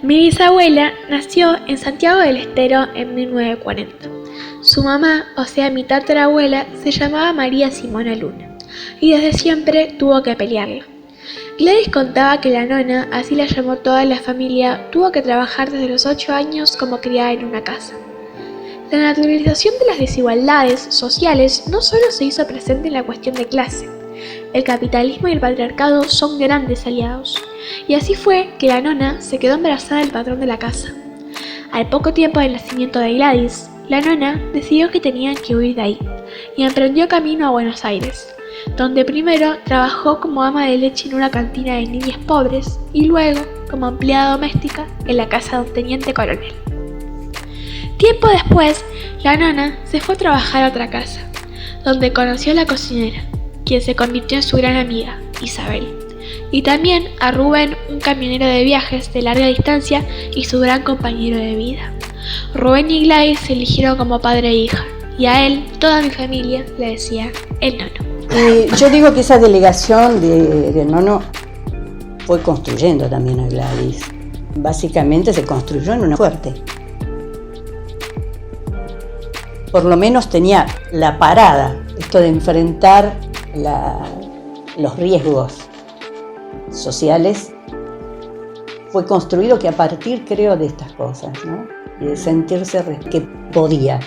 Mi bisabuela nació en Santiago del Estero en 1940. Su mamá, o sea mi tatarabuela, se llamaba María Simona Luna y desde siempre tuvo que pelearla. Gladys contaba que la nona, así la llamó toda la familia, tuvo que trabajar desde los 8 años como criada en una casa. La naturalización de las desigualdades sociales no solo se hizo presente en la cuestión de clase. El capitalismo y el patriarcado son grandes aliados, y así fue que la nona se quedó embarazada del patrón de la casa. Al poco tiempo del nacimiento de Gladys, la nona decidió que tenían que huir de ahí, y emprendió camino a Buenos Aires, donde primero trabajó como ama de leche en una cantina de niñas pobres y luego como empleada doméstica en la casa de un teniente coronel. Tiempo después, la nona se fue a trabajar a otra casa, donde conoció a la cocinera, quien se convirtió en su gran amiga, Isabel, y también a Rubén, un camionero de viajes de larga distancia y su gran compañero de vida. Rubén y Gladys se eligieron como padre e hija, y a él toda mi familia le decía el nono. Yo digo que esa delegación del nono fue construyendo también a Gladys. Básicamente se construyó en una fuerte. Por lo menos tenía la parada, esto de enfrentar los riesgos sociales, fue construido que a partir, creo, de estas cosas, ¿no? Y de sentirse que podía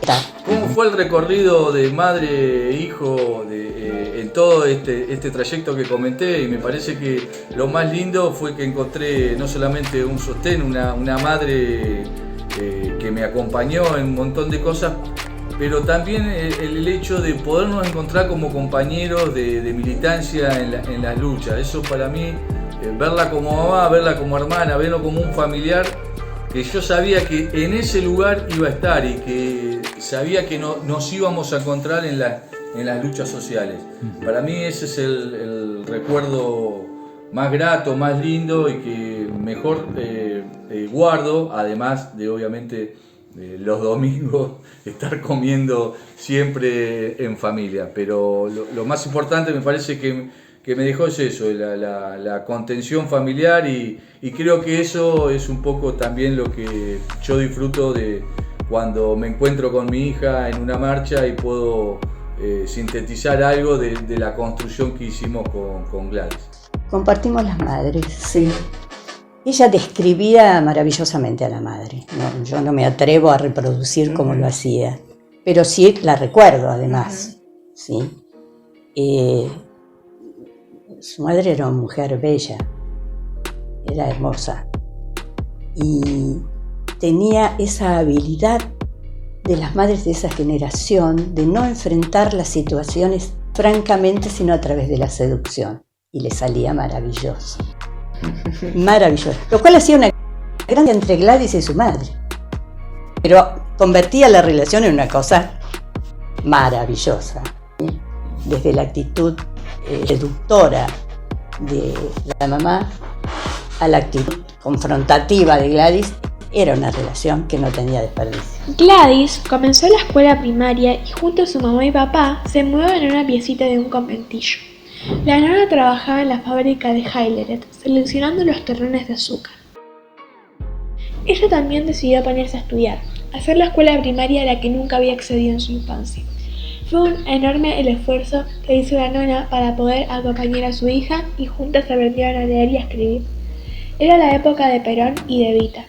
estar. ¿Cómo fue el recorrido de madre e hijo en todo este trayecto que comenté? Y me parece que lo más lindo fue que encontré no solamente un sostén, una madre que me acompañó en un montón de cosas, pero también el hecho de podernos encontrar como compañeros de militancia en las luchas. Eso para mí, verla como mamá, verla como hermana, verlo como un familiar, que yo sabía que en ese lugar iba a estar y que sabía que nos íbamos a encontrar en las luchas sociales. Para mí ese es el recuerdo más grato, más lindo y que mejor guardo, además de obviamente los domingos estar comiendo siempre en familia. Pero lo más importante me parece que me dejó es eso, la contención familiar y creo que eso es un poco también lo que yo disfruto de cuando me encuentro con mi hija en una marcha y puedo sintetizar algo de la construcción que hicimos con Gladys. Compartimos las madres, sí. Ella describía maravillosamente a la madre. No, yo no me atrevo a reproducir como lo hacía, pero sí la recuerdo además. ¿Sí? Su madre era una mujer bella, era hermosa y tenía esa habilidad de las madres de esa generación de no enfrentar las situaciones francamente sino a través de la seducción. Y le salía maravilloso. Maravilloso. Lo cual hacía una gran entre Gladys y su madre. Pero convertía la relación en una cosa maravillosa. Desde la actitud seductora de la mamá a la actitud confrontativa de Gladys, era una relación que no tenía desperdicio. Gladys comenzó la escuela primaria y junto a su mamá y papá se mudó en una piecita de un conventillo. La nona trabajaba en la fábrica de Haileret, seleccionando los terrones de azúcar. Ella también decidió ponerse a estudiar, hacer la escuela primaria a la que nunca había accedido en su infancia. Fue un enorme el esfuerzo que hizo la nona para poder acompañar a su hija y juntas aprendieron a leer y a escribir. Era la época de Perón y de Evita.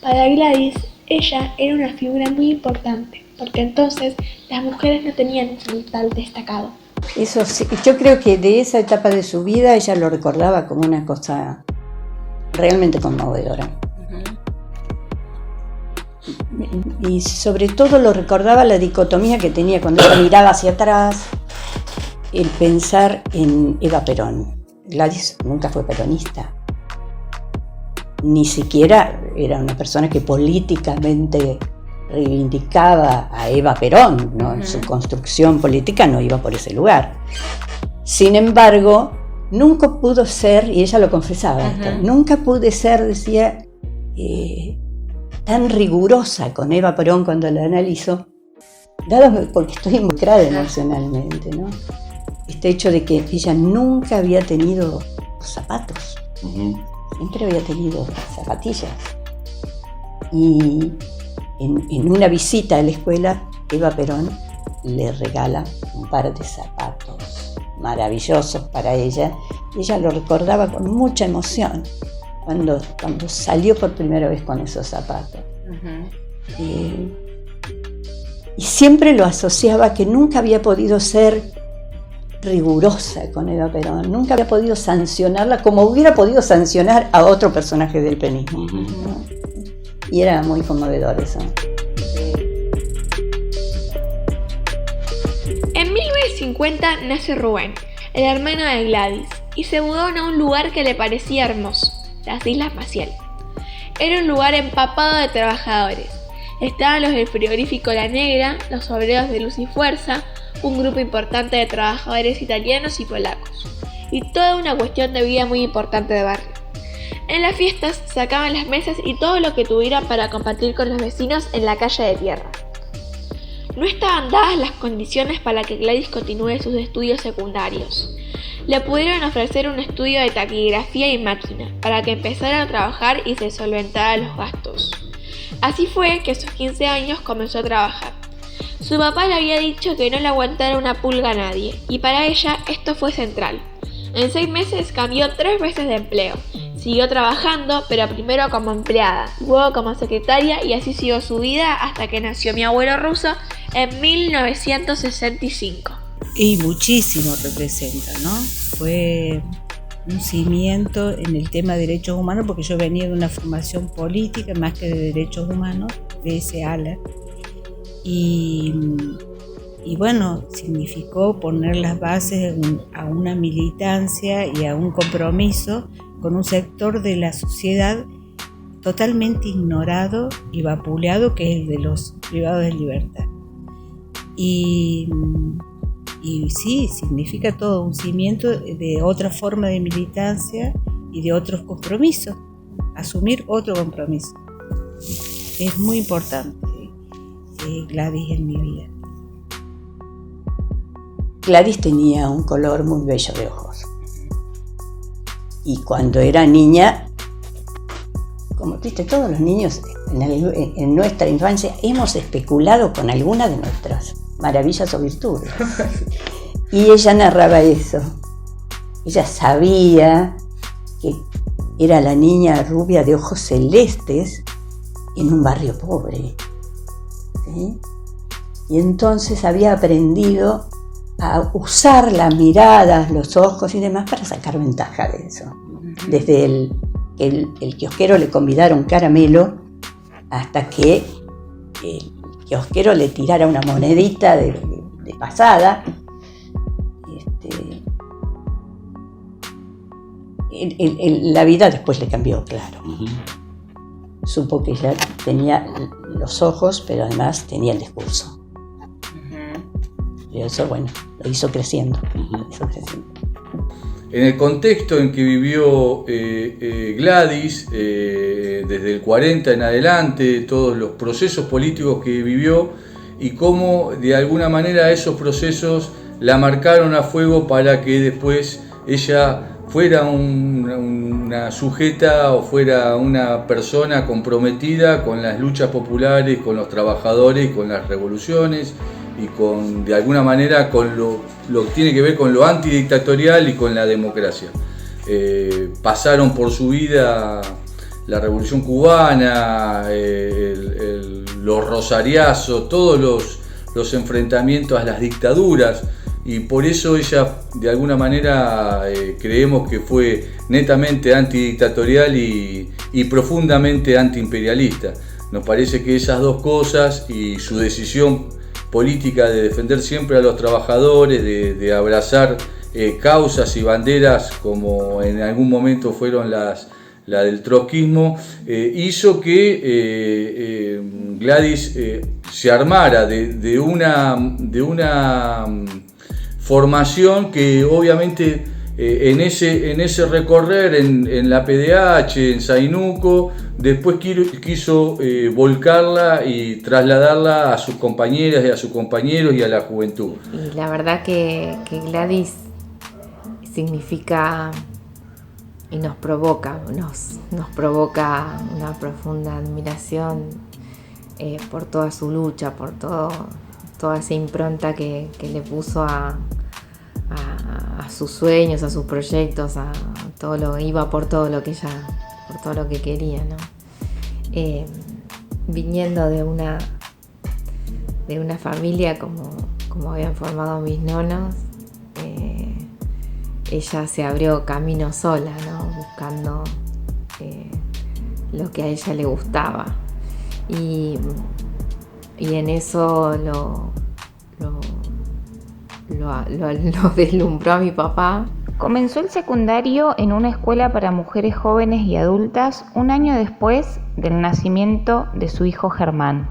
Para Gladys, ella era una figura muy importante, porque entonces las mujeres no tenían un rol tan destacado. Eso sí, yo creo que de esa etapa de su vida ella lo recordaba como una cosa realmente conmovedora. Y sobre todo lo recordaba la dicotomía que tenía cuando ella miraba hacia atrás, el pensar en Eva Perón. Gladys nunca fue peronista, ni siquiera era una persona que políticamente reivindicaba a Eva Perón, ¿no? Su construcción política no iba por ese lugar. Sin embargo, nunca pudo ser, y ella lo confesaba, nunca pude ser, decía, tan rigurosa con Eva Perón cuando la analizo, dado porque estoy involucrada emocionalmente, ¿no? Este hecho de que ella nunca había tenido zapatos. siempre había tenido zapatillas. Y en una visita a la escuela, Eva Perón le regala un par de zapatos maravillosos para ella. Ella lo recordaba con mucha emoción cuando salió por primera vez con esos zapatos. Y siempre lo asociaba que nunca había podido ser rigurosa con Eva Perón, nunca había podido sancionarla como hubiera podido sancionar a otro personaje del peronismo, ¿no? Y era muy conmovedor eso. En 1950 nace Rubén, el hermano de Gladys, y se mudaron a un lugar que le parecía hermoso, las Islas Maciel. Era un lugar empapado de trabajadores. Estaban los del frigorífico La Negra, los obreros de Luz y Fuerza, un grupo importante de trabajadores italianos y polacos, y toda una cuestión de vida muy importante de barrio. En las fiestas sacaban las mesas y todo lo que tuvieran para compartir con los vecinos en la calle de tierra. No estaban dadas las condiciones para que Gladys continúe sus estudios secundarios. Le pudieron ofrecer un estudio de taquigrafía y máquina para que empezara a trabajar y se solventara los gastos. Así fue que a sus 15 años comenzó a trabajar. Su papá le había dicho que no le aguantara una pulga a nadie, y para ella esto fue central. En 6 meses cambió 3 veces de empleo. Siguió trabajando, pero primero como empleada, luego como secretaria, y así siguió su vida hasta que nació mi abuelo ruso en 1965. Y muchísimo representa, ¿no? Fue un cimiento en el tema de derechos humanos, porque yo venía de una formación política más que de derechos humanos, de ese ala. Y bueno, significó poner las bases a una militancia y a un compromiso con un sector de la sociedad totalmente ignorado y vapuleado, que es el de los privados de libertad. Y sí, significa todo un cimiento de otra forma de militancia y de otros compromisos, asumir otro compromiso. Es muy importante Gladys en mi vida. Gladys tenía un color muy bello de ojos. Y cuando era niña, como viste, todos los niños en nuestra infancia hemos especulado con alguna de nuestras maravillas o virtudes. Y ella narraba eso. Ella sabía que era la niña rubia de ojos celestes en un barrio pobre, ¿sí? Y entonces había aprendido a usar las miradas, los ojos y demás para sacar ventaja de eso. Desde el kiosquero le convidara un caramelo hasta que el kiosquero le tirara una monedita de pasada. La vida después le cambió, claro. Supo que ella tenía los ojos, pero además tenía el discurso. Y eso, bueno, lo hizo creciendo. En el contexto en que vivió Gladys, desde el 40 en adelante, todos los procesos políticos que vivió y cómo de alguna manera esos procesos la marcaron a fuego para que después ella fuera una sujeta o fuera una persona comprometida con las luchas populares, con los trabajadores, con las revoluciones y con, de alguna manera, con lo que tiene que ver con lo antidictatorial y con la democracia. Pasaron por su vida la Revolución Cubana, los rosariazos, todos los enfrentamientos a las dictaduras, y por eso ella, de alguna manera, creemos que fue netamente antidictatorial y profundamente antiimperialista. Nos parece que esas dos cosas y su decisión política de defender siempre a los trabajadores, de abrazar causas y banderas como en algún momento fueron la del trotskismo, hizo que Gladys se armara de una formación que obviamente en ese recorrer en la PDH, en Zainuco, después quiso volcarla y trasladarla a sus compañeras y a sus compañeros y a la juventud. Y la verdad que Gladys significa nos provoca una profunda admiración por toda su lucha, por toda esa impronta que le puso a sus sueños, a sus proyectos, iba por todo lo que quería, ¿no? Viniendo de una familia como habían formado mis nonos, ella se abrió camino sola, ¿no? Buscando lo que a ella le gustaba, y en eso lo deslumbró a mi papá. Comenzó el secundario en una escuela para mujeres jóvenes y adultas un año después del nacimiento de su hijo Germán.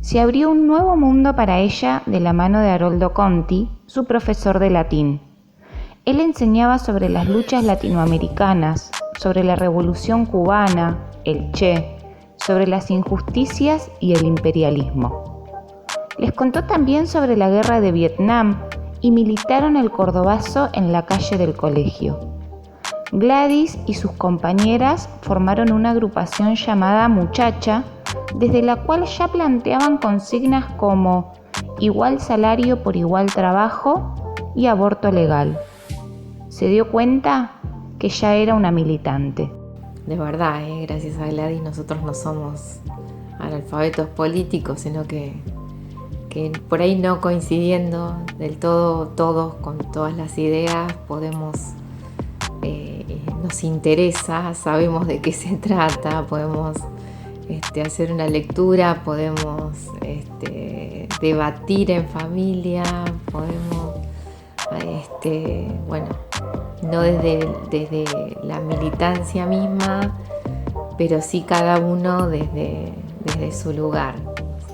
Se abrió un nuevo mundo para ella de la mano de Haroldo Conti, su profesor de latín. Él enseñaba sobre las luchas latinoamericanas, sobre la revolución cubana, el Che, sobre las injusticias y el imperialismo. Les contó también sobre la guerra de Vietnam y militaron el cordobazo en la calle del colegio. Gladys y sus compañeras formaron una agrupación llamada Muchacha, desde la cual ya planteaban consignas como igual salario por igual trabajo y aborto legal. Se dio cuenta que ya era una militante. De verdad, gracias a Gladys nosotros no somos analfabetos políticos, sino que por ahí no coincidiendo del todo todos con todas las ideas nos interesa, sabemos de qué se trata, podemos hacer una lectura, podemos debatir en familia, podemos no desde la militancia misma, pero sí cada uno desde su lugar.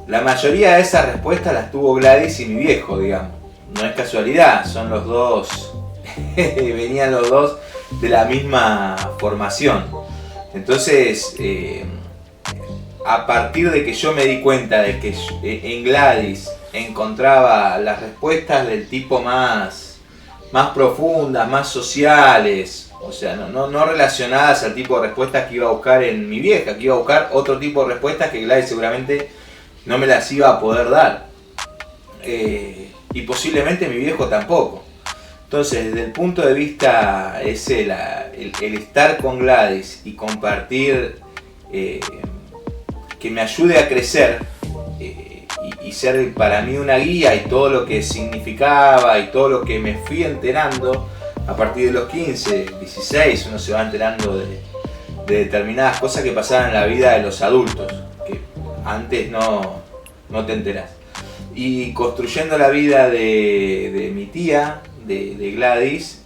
La mayoría de esas respuestas las tuvo Gladys y mi viejo, digamos. No es casualidad, son los dos, venían los dos de la misma formación. Entonces, a partir de que yo me di cuenta de que en Gladys encontraba las respuestas del tipo más profundas, más sociales, o sea, no relacionadas al tipo de respuestas que iba a buscar en mi vieja, que iba a buscar otro tipo de respuestas que Gladys seguramente no me las iba a poder dar, y posiblemente mi viejo tampoco. Entonces, desde el punto de vista ese, el estar con Gladys y compartir, que me ayude a crecer, y ser para mí una guía, y todo lo que significaba y todo lo que me fui enterando a partir de los 15, 16, uno se va enterando de determinadas cosas que pasaban en la vida de los adultos, que antes no te enterás. Y construyendo la vida de mi tía, de Gladys,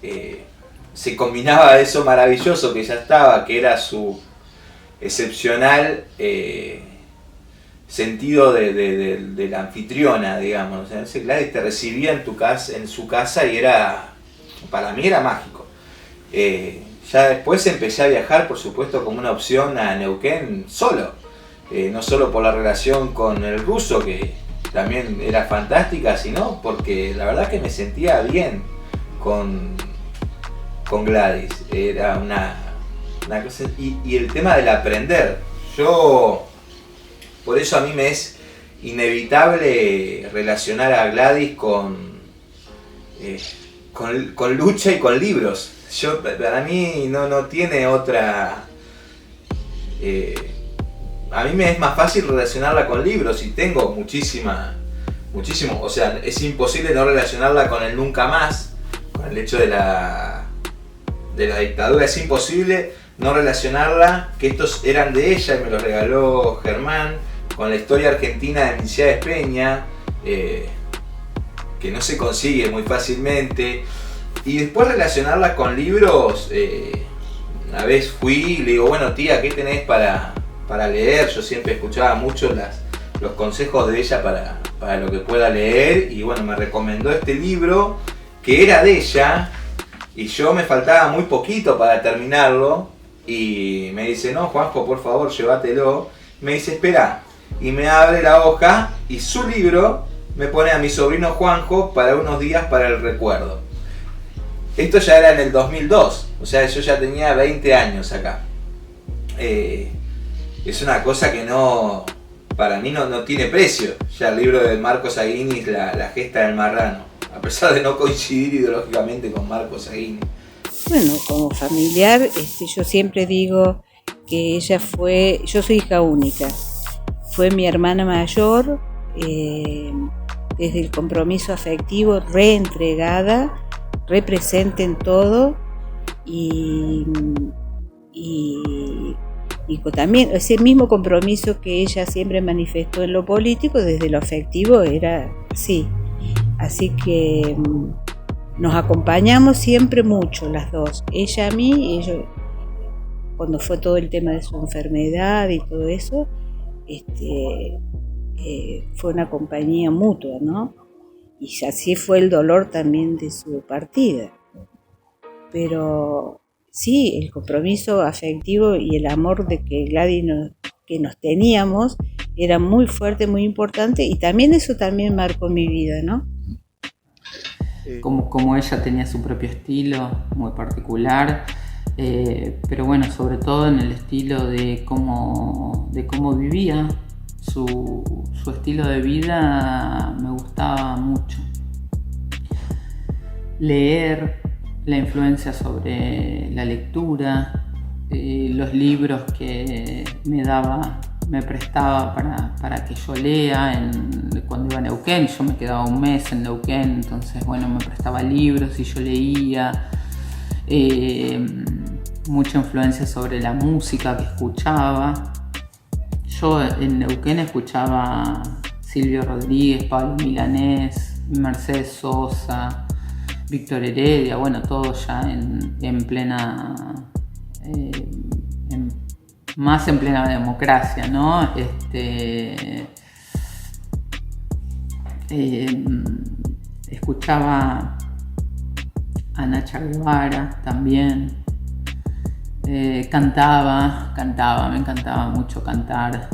se combinaba eso maravilloso que ya estaba, que era su excepcional sentido de la anfitriona, digamos. O sea, Gladys te recibía en su casa y para mí era mágico. Ya después empecé a viajar, por supuesto, como una opción a Neuquén solo. No solo por la relación con el ruso, que también era fantástica, sino porque la verdad que me sentía bien con Gladys. Era una cosa, y el tema del aprender. Por eso a mí me es inevitable relacionar a Gladys con lucha y con libros. Para mí no tiene otra... a mí me es más fácil relacionarla con libros, y tengo muchísimo, o sea, es imposible no relacionarla con el nunca más, con el hecho de la dictadura. Es imposible no relacionarla, que estos eran de ella y me los regaló Germán, con la historia argentina de Milciades Peña, que no se consigue muy fácilmente, y después relacionarla con libros. Una vez fui y le digo, bueno tía, ¿qué tenés para leer? Yo siempre escuchaba mucho los consejos de ella para lo que pueda leer, y bueno, me recomendó este libro que era de ella, y yo me faltaba muy poquito para terminarlo, y me dice, no Juanjo, por favor, llévatelo. Me dice, espera, y me abre la hoja, y su libro me pone a mi sobrino Juanjo para unos días para el recuerdo. Esto ya era en el 2002, o sea, yo ya tenía 20 años acá. Es una cosa que no, para mí no tiene precio. Ya el libro de Marcos Aguinis, la gesta del marrano, a pesar de no coincidir ideológicamente con Marcos Aguinis. Bueno, como familiar, yo siempre digo que ella fue, yo soy hija única, fue mi hermana mayor, desde el compromiso afectivo, reentregada, represente en todo y también ese mismo compromiso que ella siempre manifestó en lo político, desde lo afectivo era así. Así que nos acompañamos siempre mucho las dos, ella a mí y yo, cuando fue todo el tema de su enfermedad y todo eso, fue una compañía mutua, ¿no? Y así fue el dolor también de su partida. Pero sí, el compromiso afectivo y el amor de que Gladys que nos teníamos era muy fuerte, muy importante, y también eso también marcó mi vida, ¿no? Como ella tenía su propio estilo muy particular, pero bueno, sobre todo en el estilo de cómo vivía. Su estilo de vida me gustaba mucho. Leer, la influencia sobre la lectura, los libros que me prestaba para que yo lea cuando iba a Neuquén. Yo me quedaba un mes en Neuquén, entonces bueno, me prestaba libros y yo leía. Mucha influencia sobre la música que escuchaba. Yo en Neuquén escuchaba Silvio Rodríguez, Pablo Milanés, Mercedes Sosa, Víctor Heredia, bueno, todo ya en plena, más en plena democracia, ¿no? Escuchaba a Nacha Guevara también. Cantaba, me encantaba mucho cantar.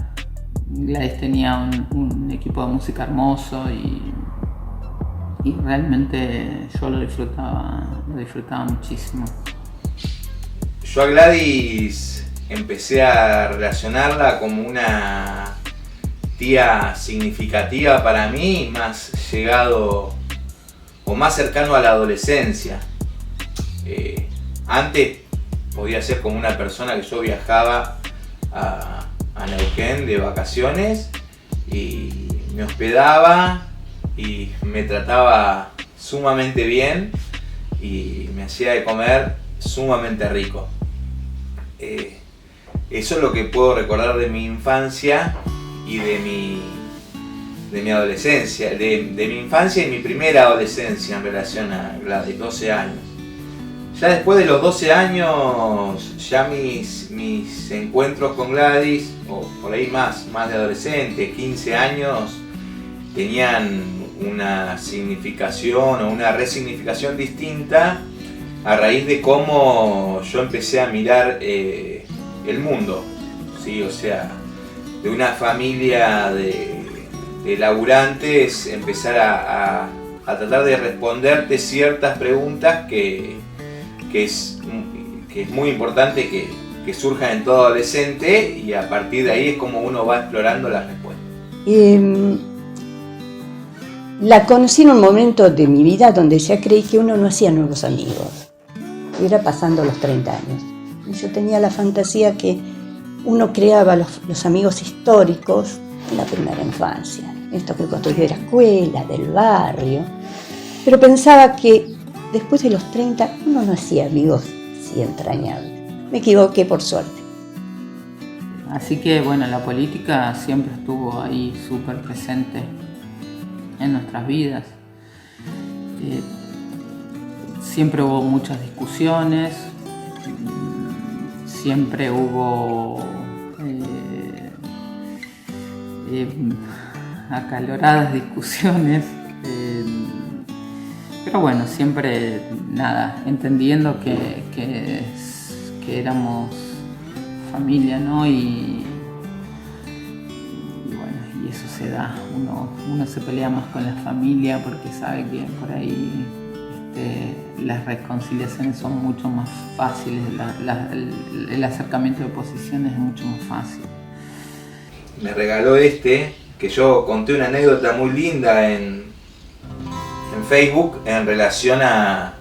Gladys tenía un equipo de música hermoso y realmente yo lo disfrutaba muchísimo. Yo a Gladys empecé a relacionarla como una tía significativa para mí, más llegado o más cercano a la adolescencia. Antes podía ser como una persona que yo viajaba a Neuquén de vacaciones y me hospedaba y me trataba sumamente bien y me hacía de comer sumamente rico. Eso es lo que puedo recordar de mi infancia y de mi adolescencia, de mi infancia y mi primera adolescencia en relación a Gladys, 12 años. Ya después de los 12 años, ya mis encuentros con Gladys, o por ahí más de adolescente, 15 años, tenían una significación o una resignificación distinta a raíz de cómo yo empecé a mirar el mundo, ¿sí? O sea, de una familia de laburantes, empezar a tratar de responderte ciertas preguntas que es muy importante que surjan en todo adolescente, y a partir de ahí es como uno va explorando las respuestas. La conocí en un momento de mi vida donde ya creí que uno no hacía nuevos amigos. Era pasando los 30 años. Y yo tenía la fantasía que uno creaba los amigos históricos en la primera infancia. Esto que construyó de la escuela, del barrio. Pero pensaba que después de los 30 uno no hacía amigos así entrañables. Me equivoqué, por suerte. Así que bueno, la política siempre estuvo ahí súper presente en nuestras vidas. Siempre hubo muchas discusiones, siempre hubo acaloradas discusiones, pero bueno, siempre entendiendo que éramos familia, ¿no? Y bueno, y eso se da, uno se pelea más con la familia porque sabe que por ahí las reconciliaciones son mucho más fáciles, el acercamiento de posiciones es mucho más fácil. Me regaló que yo conté una anécdota muy linda en Facebook en relación a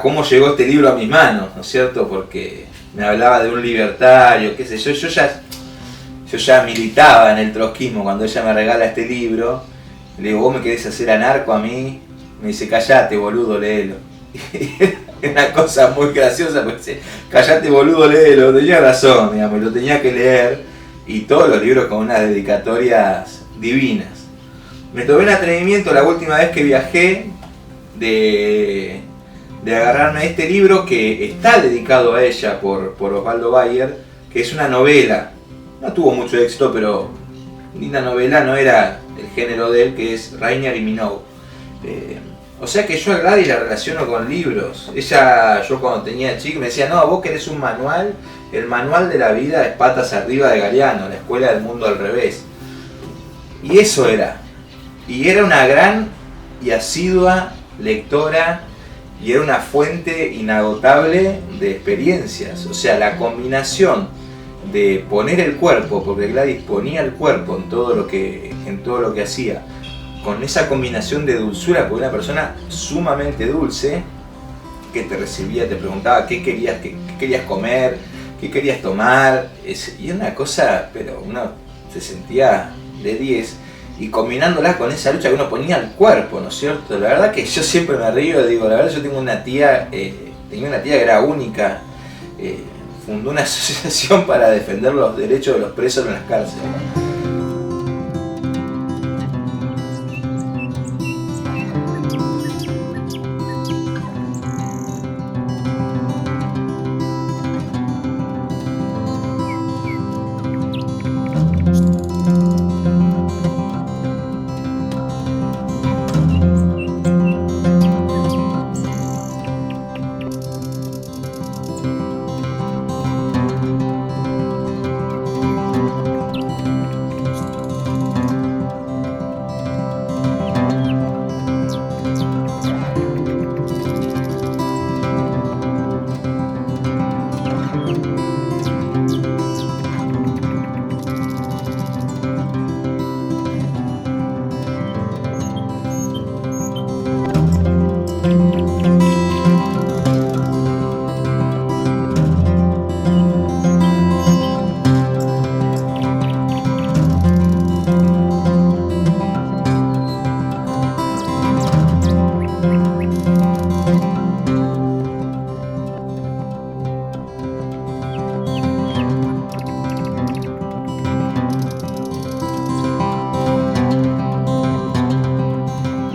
cómo llegó este libro a mis manos, ¿no es cierto? Porque me hablaba de un libertario, qué sé yo, yo ya militaba en el trotskismo cuando ella me regala este libro. Le digo, ¿vos me querés hacer anarco a mí? Me dice, callate, boludo, léelo. Es una cosa muy graciosa, porque dice, callate, boludo, léelo. Tenía razón, digamos, y lo tenía que leer. Y todos los libros con unas dedicatorias divinas. Me tomé el atrevimiento la última vez que viajé de agarrarme a este libro que está dedicado a ella por Osvaldo Bayer, que es una novela. No tuvo mucho éxito, pero linda novela, no era el género de él, que es Rainer y Minogue. O sea que yo a Gladys la relaciono con libros. Ella, yo cuando tenía chico me decía, no, vos querés un manual, el manual de la vida es patas arriba de Galeano, la escuela del mundo al revés. Y eso era. Y era una gran y asidua lectora y era una fuente inagotable de experiencias. O sea, la combinación de poner el cuerpo, porque Gladys ponía el cuerpo en todo lo que hacía, con esa combinación de dulzura, porque una persona sumamente dulce, que te recibía, te preguntaba qué querías comer, qué querías tomar, y una cosa, pero uno se sentía de 10, y combinándolas con esa lucha que uno ponía al cuerpo, ¿no es cierto? La verdad que yo siempre me río, digo, la verdad yo tenía una tía que era única, fundó una asociación para defender los derechos de los presos en las cárceles.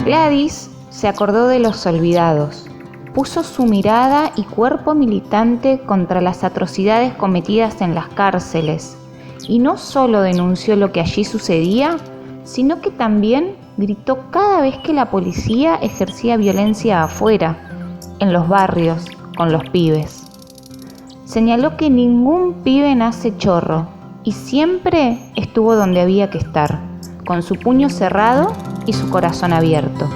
Gladys se acordó de los olvidados, puso su mirada y cuerpo militante contra las atrocidades cometidas en las cárceles y no solo denunció lo que allí sucedía, sino que también gritó cada vez que la policía ejercía violencia afuera, en los barrios, con los pibes. Señaló que ningún pibe nace chorro y siempre estuvo donde había que estar, con su puño cerrado y su corazón abierto.